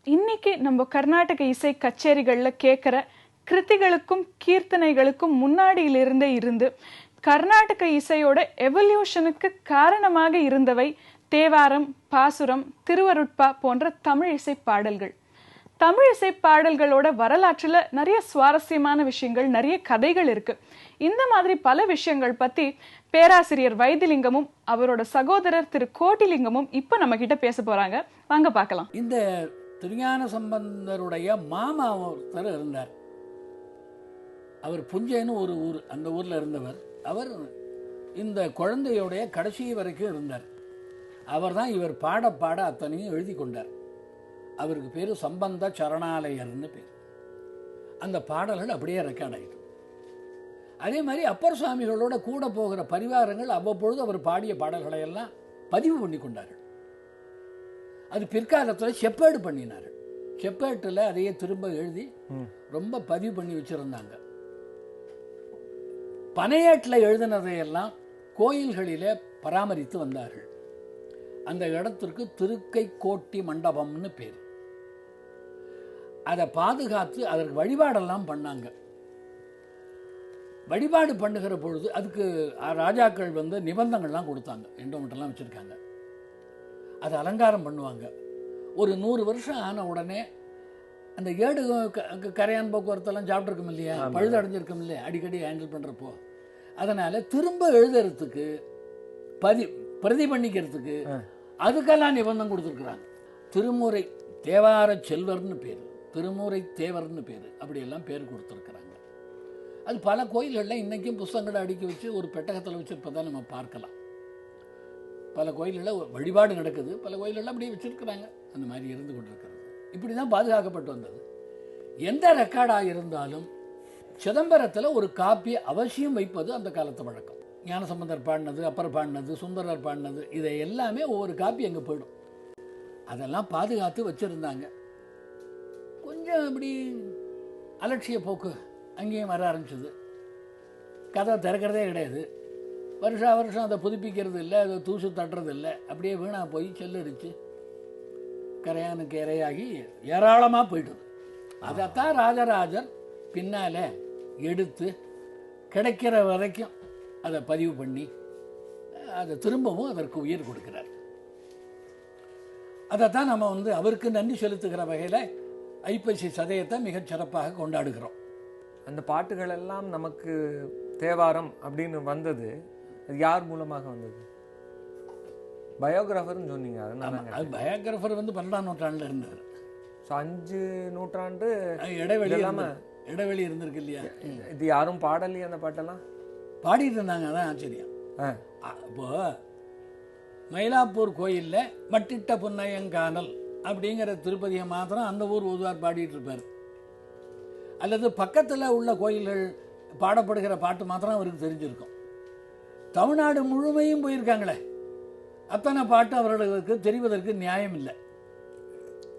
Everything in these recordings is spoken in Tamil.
இன்னைக்கு நம்ம கர்நாடக இசை கச்சேரிகள்ல கேட்குற கிருதிகளுக்கும் கீர்த்தனைகளுக்கும் முன்னாடியிலிருந்தே இருந்து கர்நாடக இசையோட எவல்யூஷனுக்கு காரணமாக இருந்தவை தேவாரம், பாசுரம், திருவருட்பா போன்ற தமிழ் இசை பாடல்கள். தமிழ் இசை பாடல்களோட வரலாற்றுல நிறைய சுவாரஸ்யமான விஷயங்கள், நிறைய கதைகள் இருக்கு. இந்த மாதிரி பல விஷயங்கள் பத்தி பேராசிரியர் வைத்திலிங்கமும் அவரோட சகோதரர் திரு கோட்டிலிங்கமும் இப்ப நம்ம கிட்ட பேச போறாங்க. வாங்க பார்க்கலாம். இந்த திருஞான சம்பந்தருடைய மாமா ஒருத்தர் இருந்தார். அவர் புஞ்சைன்னு ஒரு ஊர், அந்த ஊர்ல இருந்தவர். அவர் இந்த குழந்தையோடைய கடைசி வரைக்கும் இருந்தார். அவர் தான் இவர் பாட பாட அத்தனையும் எழுதி கொண்டார். அவருக்கு பேர் சம்பந்த சரணாலயர்னு பேர். அந்த பாடல்கள் அப்படியே ரெக்கார்ட் ஆகிட்டு. அதே மாதிரி அப்பர் சுவாமிகளோட கூட போகிற பரிவாரங்கள் அவ்வப்பொழுது அவர் பாடிய பாடல்களை எல்லாம் பதிவு பண்ணி கொண்டார்கள். அது பிற்காலத்தில் செப்பேடு பண்ணினார்கள். செப்பேட்டில் அதையே திரும்ப எழுதி ரொம்ப பதிவு பண்ணி வச்சுருந்தாங்க. பனையேட்டில் எழுதினதையெல்லாம் கோயில்களிலே பராமரித்து வந்தார்கள். அந்த இடத்திற்கு திருக்கை கோட்டி மண்டபம்னு பேர். அதை பாதுகாத்து அதற்கு வழிபாடெல்லாம் பண்ணாங்க. வழிபாடு பண்ணுகிற பொழுது அதுக்கு ராஜாக்கள் நிபந்தங்கள்லாம் கொடுத்தாங்க. எண்டோமெண்ட்லாம் வச்சுருக்காங்க. அதை அலங்காரம் பண்ணுவாங்க. ஒரு 100 வருஷம் ஆன உடனே அந்த ஏடு கரையான் போக்குவரத்தெல்லாம் சாப்பிட்ருக்கும் இல்லையா, பழுது அடைஞ்சிருக்கும் இல்லையா அடிக்கடி ஹேண்டில் பண்ணுறப்போ. அதனால் திரும்ப எழுதுறதுக்கு பிரதி பண்ணிக்கிறதுக்கு அதுக்கெல்லாம் நிபந்தம் கொடுத்துருக்குறாங்க. திருமுறை தேவார செல்வர்னு பேர், திருமுறை தேவர்னு பேர், அப்படியெல்லாம் பேர் கொடுத்துருக்குறாங்க. அது பல கோயில்களில் இன்றைக்கும் புஸ்தகங்களை அடுக்கி வச்சு ஒரு பெட்டகத்தில் வச்சு இப்போ தான் நம்ம பார்க்கலாம். பல கோயில்களில் வழிபாடு நடக்குது, பல கோயில்களில் அப்படியே வச்சுருக்குறாங்க. அந்த மாதிரி இருந்து கொண்டிருக்கிறது. இப்படி தான் பாதுகாக்கப்பட்டு வந்தது. எந்த ரெக்கார்டாக இருந்தாலும் சிதம்பரத்தில் ஒரு காப்பி அவசியம் வைப்பது அந்த காலத்து வழக்கம். ஞானசம்பந்தர் பாடினது, அப்பர் பாடினது, சுந்தரர் பாடினது, இதை எல்லாமே ஒவ்வொரு காப்பி அங்கே போயிடும். அதெல்லாம் பாதுகாத்து வச்சுருந்தாங்க. கொஞ்சம் இப்படி அலட்சிய போக்கு அங்கேயும் வர ஆரம்பிச்சது. கதை திறக்கிறதே கிடையாது. வருஷம் அதை புதுப்பிக்கிறது இல்லை, அதை தூசு தட்டுறது இல்லை. அப்படியே வீணாக போய் செல்லரிச்சு கரையானுக்கு இரையாகி ஏராளமாக போயிடுது. அதைத்தான் ராஜராஜர் பின்னால் எடுத்து கிடைக்கிற வரைக்கும் அதை பதிவு பண்ணி அதை திரும்பவும் அதற்கு உயிர் கொடுக்கிறார். அதைத்தான் நம்ம அவருக்கு நன்றி செலுத்துகிற வகையில் ஐப்பசி சதயத்தை மிகச் சிறப்பாக கொண்டாடுகிறோம். அந்த பாட்டுகள் எல்லாம் நமக்கு தேவாரம் அப்படின்னு வந்தது அது யார் மூலமாக வந்தது? பயோகிராஃபர்னு சொன்னீங்க. அது பயோகிராஃபர் 12ஆம் நூற்றாண்டில் இருந்தார். 5 நூற்றாண்டு இடைவெளி இருந்திருக்கு இல்லையா? இது யாரும் பாடலையே அந்த பாட்டெல்லாம்? பாடிட்டு இருந்தாங்க. அதான் ஆச்சரியம். இப்போ மயிலாப்பூர் கோயிலில் மட்டிட்ட புன்னையங்கானல் அப்படிங்கிற திருப்பதியை மாத்திரம் அந்த ஊர் ஓதுவார் பாடிட்டு இருப்பார். அல்லது பக்கத்தில் உள்ள கோயில்கள் பாடப்படுகிற பாட்டு மாத்திரம் அவருக்கு தெரிஞ்சிருக்கும். தமிழ்நாடு முழுமையும் போயிருக்காங்களே, அத்தனை பாட்டு அவர்களுக்கு தெரிவதற்கு நியாயம் இல்லை.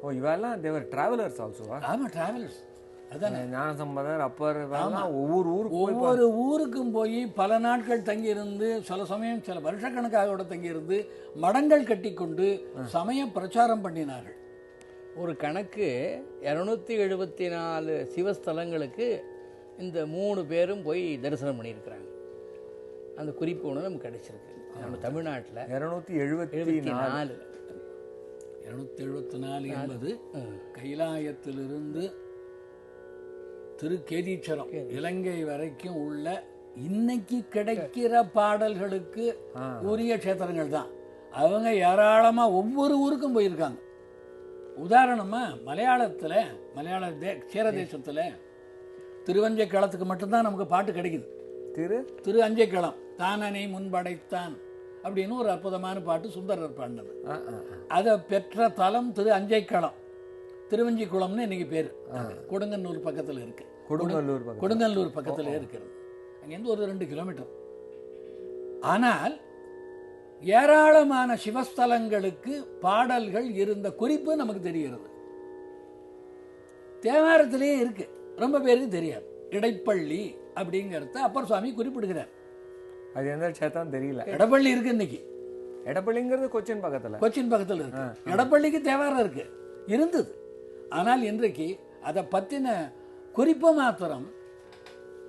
ஓ, இவெல்லாம் தேவர் டிராவலர்ஸ் ஆல்சோவா? ஆமாம், டிராவலர்ஸ். அதான் ஞானசம்பந்தர், அப்பர், ஒவ்வொரு ஊருக்கும் போய் பல நாட்கள் தங்கியிருந்து, சில சமயம் சில வருஷக்கணக்காக கூட தங்கியிருந்து மடங்கள் கட்டி கொண்டு சமய பிரச்சாரம் பண்ணினார்கள். ஒரு கணக்கு 274 சிவஸ்தலங்களுக்கு இந்த 3 பேரும் போய் தரிசனம் பண்ணியிருக்கிறாங்க. அந்த குறிப்பு ஒன்று நமக்கு கிடைச்சிருக்கு. நம்ம தமிழ்நாட்டில் 274 என்பது கைலாயத்திலிருந்து திருக்கேதீச்சரம் இலங்கை வரைக்கும் உள்ள இன்னைக்கு கிடைக்கிற பாடல்களுக்கு உரிய க்ஷேத்திரங்கள் தான். அவங்க ஏராளமாக ஒவ்வொரு ஊருக்கும் போயிருக்காங்க. உதாரணமாக மலையாள சேர தேசத்தில் திருவஞ்சைக்களத்துக்கு மட்டும்தான் நமக்கு பாட்டு கிடைக்குது. திரு அஞ்சைக்களம் தானனை முன்படைத்தான் அப்படின்னு ஒரு அற்புதமான பாட்டு சுந்தரர் பாடினது. அதை பெற்ற தலம் திரு அஞ்சைக்களம், திருவஞ்சிக்குளம்னு இன்னைக்கு பேர். கொடுங்கல்லூர் பக்கத்தில் இருக்கு. கொடுங்கல்லூர் பக்கத்தில் இருக்கிறது. அங்கேருந்து ஒரு 2 கிலோமீட்டர். ஆனால் ஏராளமான சிவஸ்தலங்களுக்கு பாடல்கள் இருந்த குறிப்பு நமக்கு தெரிகிறது. தேவாரத்திலேயே இருக்கு, ரொம்ப பேருக்கு தெரியாது. இடைப்பள்ளி அப்படிங்கிறத அப்பர் சுவாமி குறிப்பிடுகிறார். அது எந்த க்ஷேத்திரம் தெரியல. எடப்பள்ளி இருக்கு. இன்னைக்கு எடப்பள்ளிங்கிறது கொச்சின் பக்கத்தில் இருக்கு. எடப்பள்ளிக்கு தேவாரம் இருக்கு, இருந்தது. ஆனால் இன்றைக்கு அதை பற்றின குறிப்பு மாத்திரம்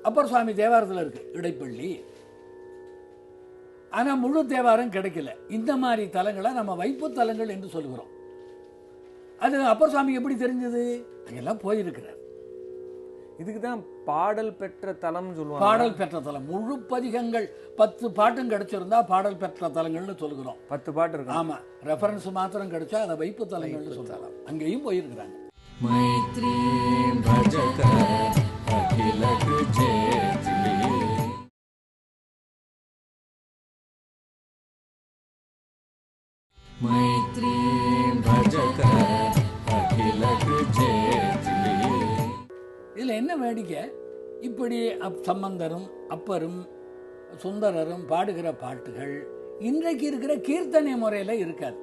அப்பர் சுவாமி தேவாரத்தில் இருக்குது, இடைப்பள்ளி. ஆனால் முழு தேவாரம் கிடைக்கல. இந்த மாதிரி தலங்களை நம்ம வைப்பு தலங்கள் என்று சொல்கிறோம். அது அப்பர் சுவாமி எப்படி தெரிஞ்சது? அங்கெல்லாம் போயிருக்கிறார். இதுக்கு தான் பாடல் பெற்ற தலம் சொல்லுவாங்க. பாடல் பெற்ற தலம். முழு பதிகங்கள் 10 பாட்டும் கிடைச்சிருந்தா பாடல் பெற்ற தலங்கள்னு சொல்கிறோம். 10 பாட்டு இருக்கு. ஆமா, ரெஃபரன்ஸ் மாத்திரம் கிடைச்சா அதை வைப்பு தலங்கள்னு சொல்லலாம். அங்கேயும் போயிருக்கிறாங்க. मैत्री भजत अखिल चेतली मैत्री भजत अखिल चेतली. இதில் என்ன வேடிக்கை, இப்படி சம்பந்தரும் அப்பரும் சுந்தரரும் பாடுகிற பாட்டுகள் இன்றைக்கு இருக்கிற கீர்த்தனை முறையில் இருக்காது.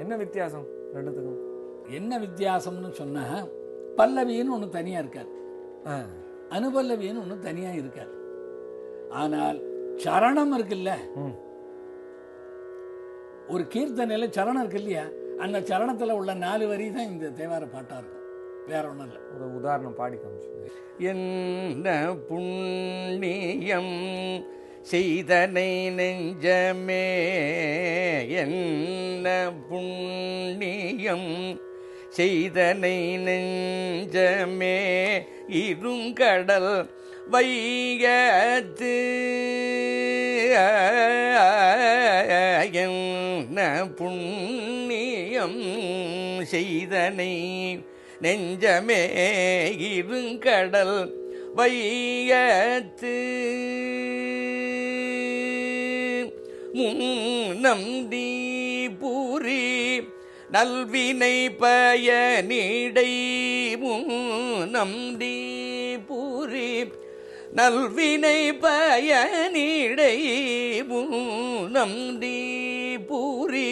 என்ன வித்தியாசம் ரெண்டுத்துக்கும்? என்ன வித்தியாசம்னு சொன்னா, பல்லவின்னு ஒன்று தனியாக இருக்காது, அனுபல்லவின்னு ஒன்று தனியாக இருக்காது. ஆனால் சரணம் இருக்குல்ல, ஒரு கீர்த்தனையில் சரணம் இருக்கு இல்லையா, அந்த சரணத்தில் உள்ள 4 வரி தான் இந்த தேவார பாட்டாக இருக்கும், வேற ஒன்றும் இல்லை. ஒரு உதாரணம் பாடி காமிச்சு. என்ன புண்ணியம் செய்தனை நெஞ்சமே, என்ன புண்ணியம் செய்தனை நெஞ்சமே, இருங்கடல் வையத்து என்ன புண்ணியம் செய்தனை நெஞ்சமே, இருங்கடல் வையத்து முன்னம் தீபூரி நல்வினை பயனிடை, முன்னம் தீபூரி நல்வினை பயனிடை, முன்னம் தீபூரி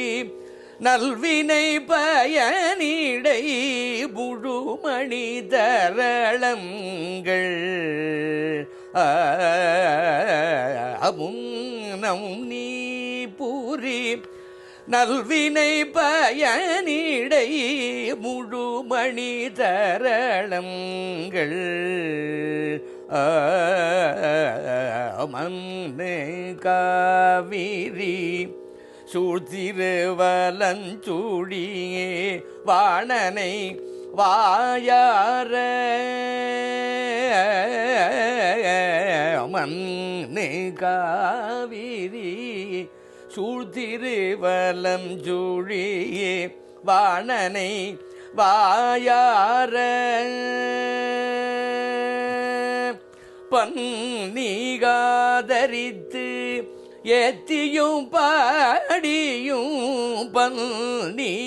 நல்வினை பயனிடை, முழுமணி தரளங்கள் முன்னம் நீ பூரி நல்வினை பயனிடை, முழுமணி தரளங்கள் மண்ணு காவிரி சூழ்த்திருவலஞ்சூடியே வாணனை வாயார மண்ணு காவிரி சூழ்த்திருவலம் ஜூழியே வாணனை வாயார பன்னீகாதரித்து ஏத்தியும் பாடியும், பன்னீகாதரித்து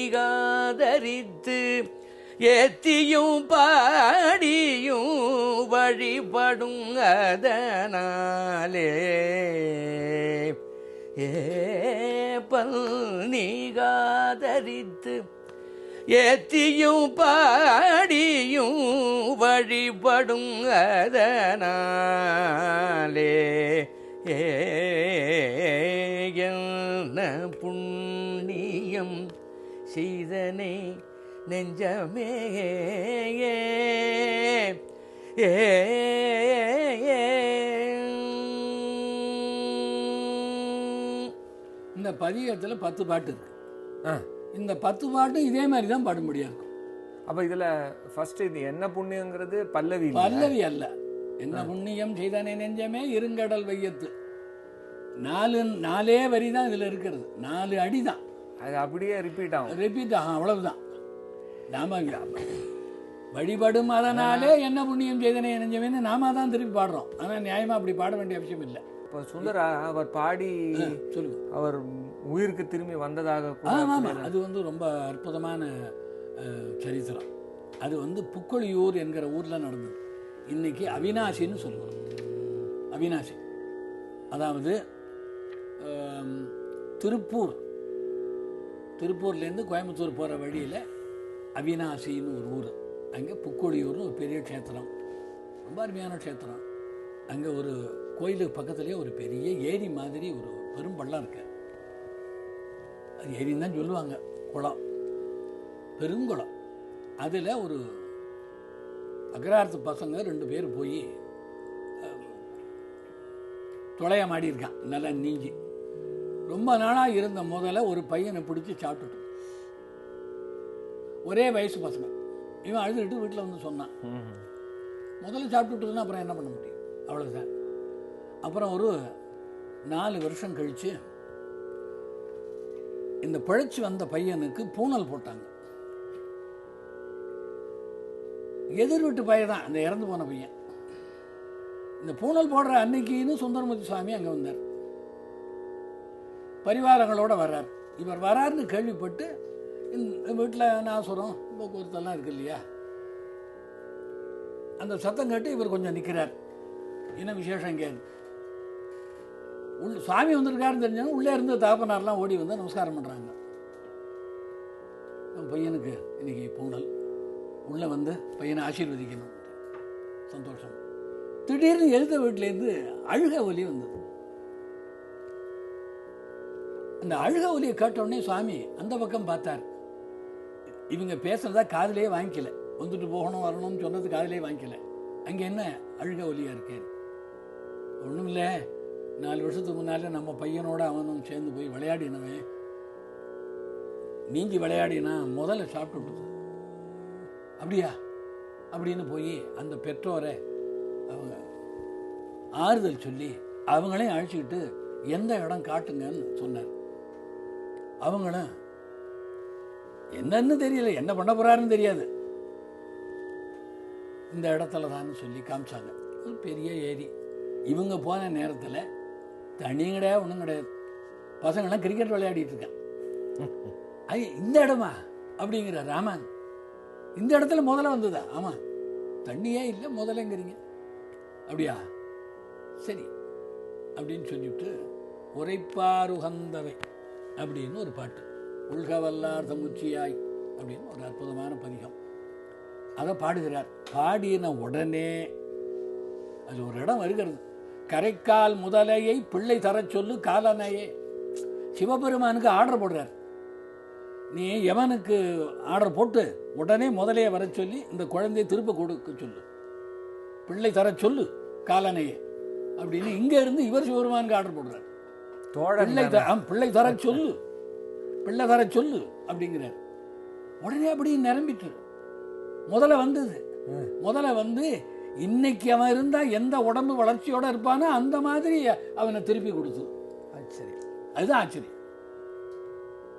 ஏத்தியும் பாடியும் வழிபடும் அதனாலே, பன்னீகாதரித்து ஏத்தியும் பாடியும் வழிபடும் அதனாலே, என்ன புண்ணியம் செய்தனை நெஞ்சமே, இந்த பதிகத்தில் 10 பாட்டு இருக்கு. இந்த 10 பாட்டும் இதே மாதிரி தான் பாடும்படியா இருக்கும். அப்ப இதுல ஃபர்ஸ்ட் இது என்ன புண்ணியங்கிறது பல்லவி பல்லவி அல்ல. என்ன புண்ணியம் செய்தானே நெஞ்சமே இருங்கடல் வையத்து, 4 வரி தான் இதுல இருக்கிறது. 4 அடி தான், அது அப்படியே ரிப்பீட் ஆகும். அவ்வளவுதான். நாம வழிபடும் அதனாலே என்ன புண்ணியம் செய்தனே நெஞ்சமேன்னு நாம தான் திருப்பி பாடுறோம். ஆனா நியாயமா அப்படி பாட வேண்டிய அவசியம் இல்லை. இப்போ சுந்தரா அவர் பாடி சொல்லுங்க, அவர் உயிருக்கு திரும்பி வந்ததாக ஆமாம், அது ரொம்ப அற்புதமான சரித்திரம். அது புக்கொழியூர் என்கிற ஊரில் நடந்தது. இன்னைக்கு அவினாசின்னு சொல்லுவோம். அவினாசி அதாவது திருப்பூர்லேருந்து கோயம்புத்தூர் போகிற வழியில் அவினாசின்னு ஒரு ஊர். அங்கே புக்கொழியூர்னு ஒரு பெரிய க்ஷேத்திரம், ரொம்ப அருமையான க்ஷேத்திரம். அங்கே ஒரு கோயிலுக்கு பக்கத்துலேயே ஒரு பெரிய ஏரி மாதிரி ஒரு பெரும் பள்ளம் இருக்கு. அது ஏரின்னு தான் சொல்லுவாங்க, குளம், பெருங்குளம். அதில் ஒரு அக்ரார்த்து பசங்க 2 பேர் போய் தொலைய மாடி இருக்கான், நல்லா நீஞ்சி. ரொம்ப நாளாக இருந்த முதல்ல ஒரு பையனை பிடிச்சி சாப்பிட்டுட்டு, ஒரே வயசு பசங்க. இவன் அழுதுகிட்டு வீட்டில் வந்து சொன்னான், முதல்ல சாப்பிட்டுட்டுன்னா அப்புறம் என்ன பண்ண முடியும், அவ்வளோதான். அப்புறம் ஒரு 4 வருஷம் கழித்து இந்த பிழைச்சி வந்த பையனுக்கு பூனல் போட்டாங்க. எதிர் வீட்டு பையன் தான் அந்த இறந்து போன பையன். இந்த பூனல் போடுற அன்னைக்குன்னு சுந்தரமூர்த்தி சுவாமி அங்கே வந்தார், பரிவாரங்களோட வர்றார். இவர் வராருன்னு கேள்விப்பட்டு இந்த வீட்டில் நாசுரம் போக்குவரத்தெல்லாம் இருக்கு இல்லையா, அந்த சத்தம் கேட்டு இவர் கொஞ்சம் நிற்கிறார். என்ன விசேஷம் இங்கே சாமி வந்திருக்காருன்னு தெரிஞ்சாங்க. உள்ளே இருந்து தகப்பனார்லாம் ஓடி வந்து நமஸ்காரம் பண்ணுறாங்க. பையனுக்கு இன்னைக்கு பூனல், உள்ளே வந்து பையனை ஆசீர்வதிக்கணும். சந்தோஷம். திடீர்னு எழுத வீட்டிலேருந்து அழுக ஒலி வந்தது. அந்த அழுக ஒலியை கேட்டோடனே சுவாமி அந்த பக்கம் பார்த்தார். இவங்க பேசுறதா காதிலே வாங்கிக்கல, வந்துட்டு போகணும் வரணும்னு சொன்னது காதிலே வாங்கிக்கல. அங்கே என்ன அழுக ஒலியா இருக்கேன்? ஒன்றும் இல்லை, 4 வருஷத்துக்கு முன்னாலே நம்ம பையனோட அவனும் சேர்ந்து போய் விளையாடினவன், நீஞ்சி விளையாடினா முதல்ல சாப்பிட்டு விடுது. அப்படியா அப்படின்னு போய் அந்த பெற்றோரை அவங்க ஆறுதல் சொல்லி அவங்களையும் அழைச்சிக்கிட்டு எந்த இடம் காட்டுங்கன்னு சொன்னார். அவங்களும் என்னன்னு தெரியல, என்ன பண்ண போறாருன்னு தெரியாது, இந்த இடத்துல தான் சொல்லி காமிச்சாங்க. ஒரு பெரிய ஏரி. இவங்க போன நேரத்தில் தண்ணி கிடையாது, ஒன்றும் கிடையாது. பசங்களாம் கிரிக்கெட் விளையாடிட்டு இருக்கான். இந்த இடமா அப்படிங்கிற ராமன், இந்த இடத்துல முதல்ல வந்ததா? ஆமாம், தண்ணியே இல்லை முதல்லங்கிறீங்க. அப்படியா, சரி அப்படின்னு சொல்லிவிட்டு உரைப்பாருகந்தவை அப்படின்னு ஒரு பாட்டு, உள்கவல்லார் தமுச்சியாய் அப்படின்னு ஒரு அற்புதமான பதிகம், அதை பாடுகிறார். பாடின உடனே அது ஒரு இடம் வருகிறது, கரைக்கால் முதலையை பிள்ளை தர சொல்லு காலனையே. சிவபெருமானுக்கு ஆர்டர் போடுறார். நீ எவனுக்கு ஆர்டர் போட்டு உடனே முதலையை வர சொல்லி இந்த குழந்தையை திருப்ப கொடுக்க சொல்லு, பிள்ளை தர சொல்லு காலனையே அப்படின்னு இங்க இருந்து இவர் சிவபெருமானுக்கு ஆர்டர் போடுறார். பிள்ளை தர சொல்லு, பிள்ளை தர சொல்லு அப்படிங்கிறார். உடனே அப்படி நிரம்பிட்டு முதல்ல வந்தது. முதல்ல வந்து இன்னைக்கு அவன் இருந்தா எந்த உடம்பு வளர்ச்சியோட இருப்பானோ அந்த மாதிரி அவனை திருப்பி கொடுத்து. ஆச்சரியம், அதுதான் ஆச்சரியம்.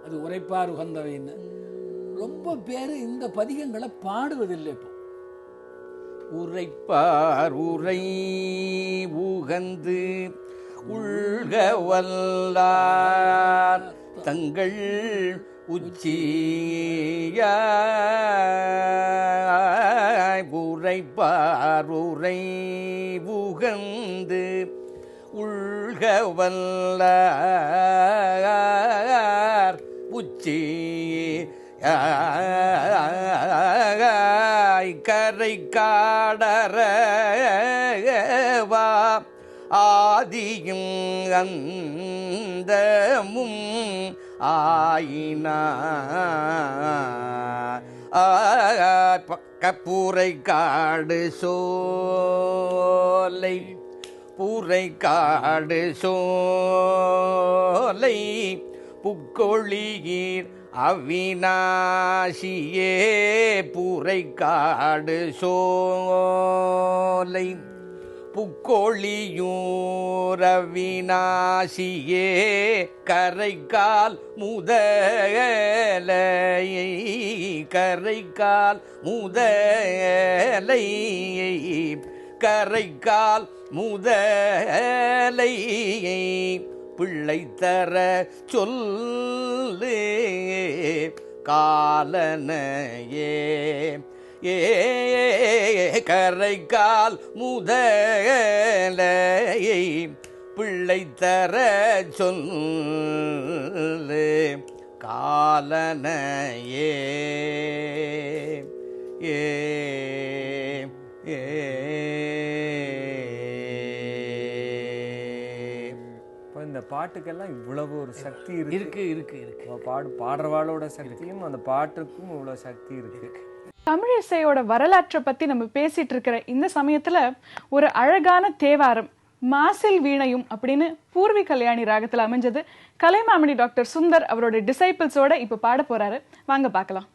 அது உரைப்பார் உகந்தவைன்னு. ரொம்ப பேர் இந்த பதிகங்களை பாடுவதில்லை. இப்போ உரைப்பார் உரை உகந்து உள்க வல்லார் தங்கள் உச்சியாய். உரைப்பார் உரை உகந்து உள்க வல்லார் உச்சியாய். கரை காடறவா ஆதியும் அந்தமும் ஆயினா பூரை காடு சோலை, பூரை காடு சோலை புக்கொழியீர் அவிநாசியே. பூரை காடு சோலை புக்கொழியூர் அவிநாசியே. கரைக்கால் முதலையை, கரைக்கால் முதலையை, கரைக்கால் முதலையை பிள்ளை தர சொல்லு காலனையே. கரைக்கால் முதலையை பிள்ளை தர சொல்லு காலனையே. ஏ இந்த பாட்டுக்கெல்லாம் இவ்வளவு ஒரு சக்தி இருக்கு இருக்கு இருக்கு. பாடுறவாளோட சக்தியும் அந்த பாட்டுக்கும் இவ்வளவு சக்தி இருக்கு. தமிழ் இசையோட வரலாற்றை பத்தி நம்ம பேசிட்டு இருக்கிற இந்த சமயத்துல ஒரு அழகான தேவாரம் மாசில் வீணையும் அப்படின்னு பூர்வி கல்யாணி ராகத்துல அமைஞ்சது கலைமாமணி டாக்டர் சுந்தர் அவரோட டிசைபிள்ஸோட இப்ப பாட போறாரு. வாங்க பார்க்கலாம்.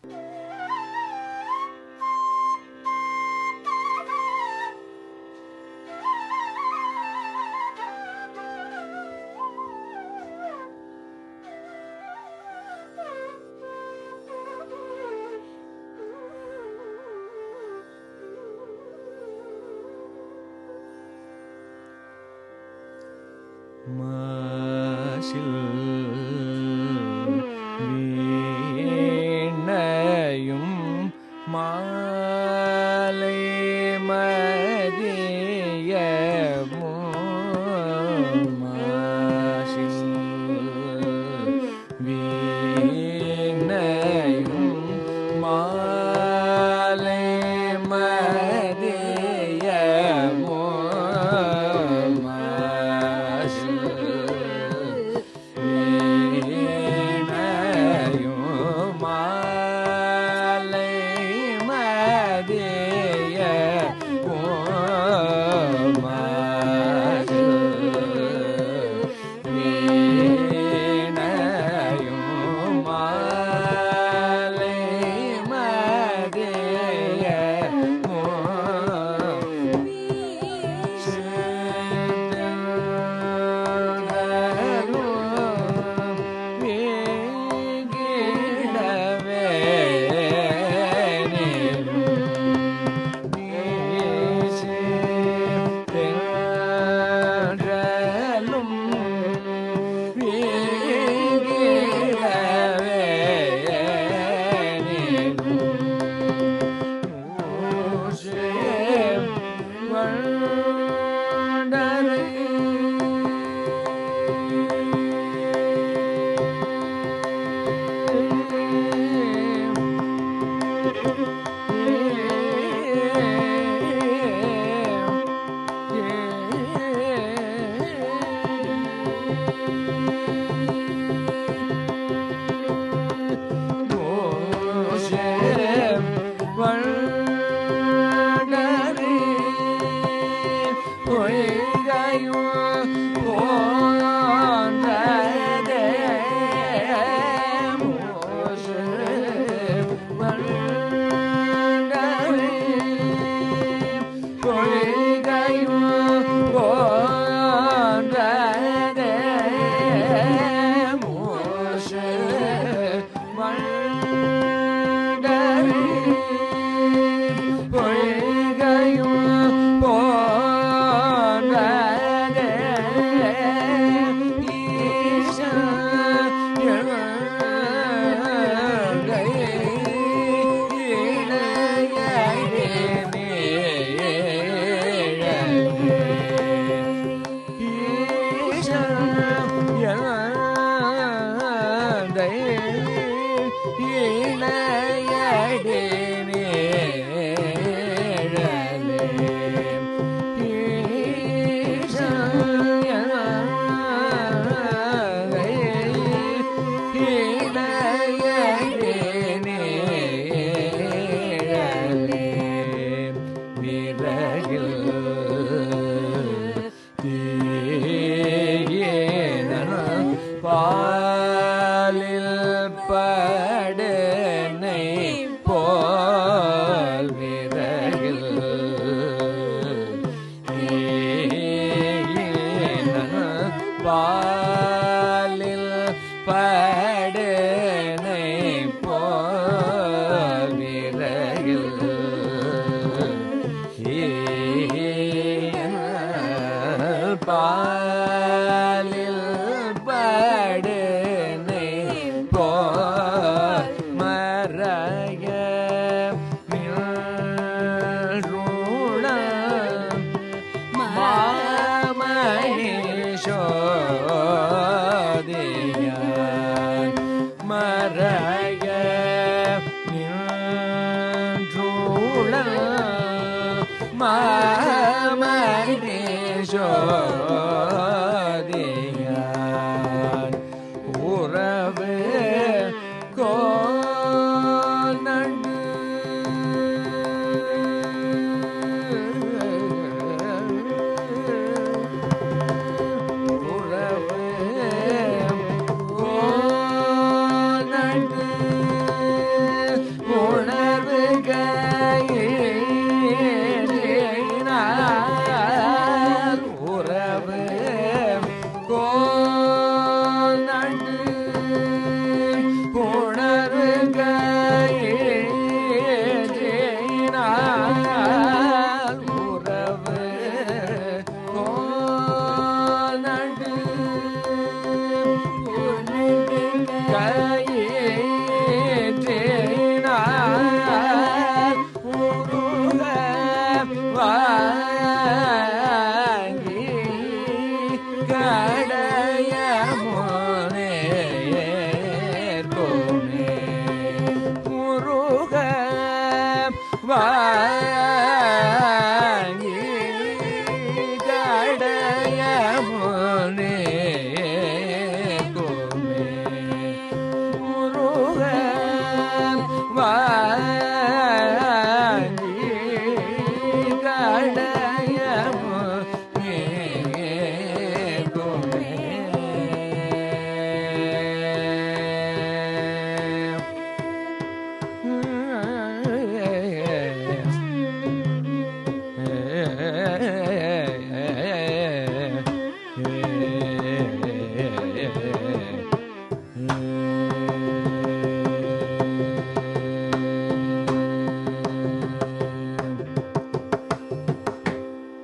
மாசில் வீணையும் மாலை மதியமும் மாசில் வீணையும் மாலை மதியமும் உறவு கோல் நடு வா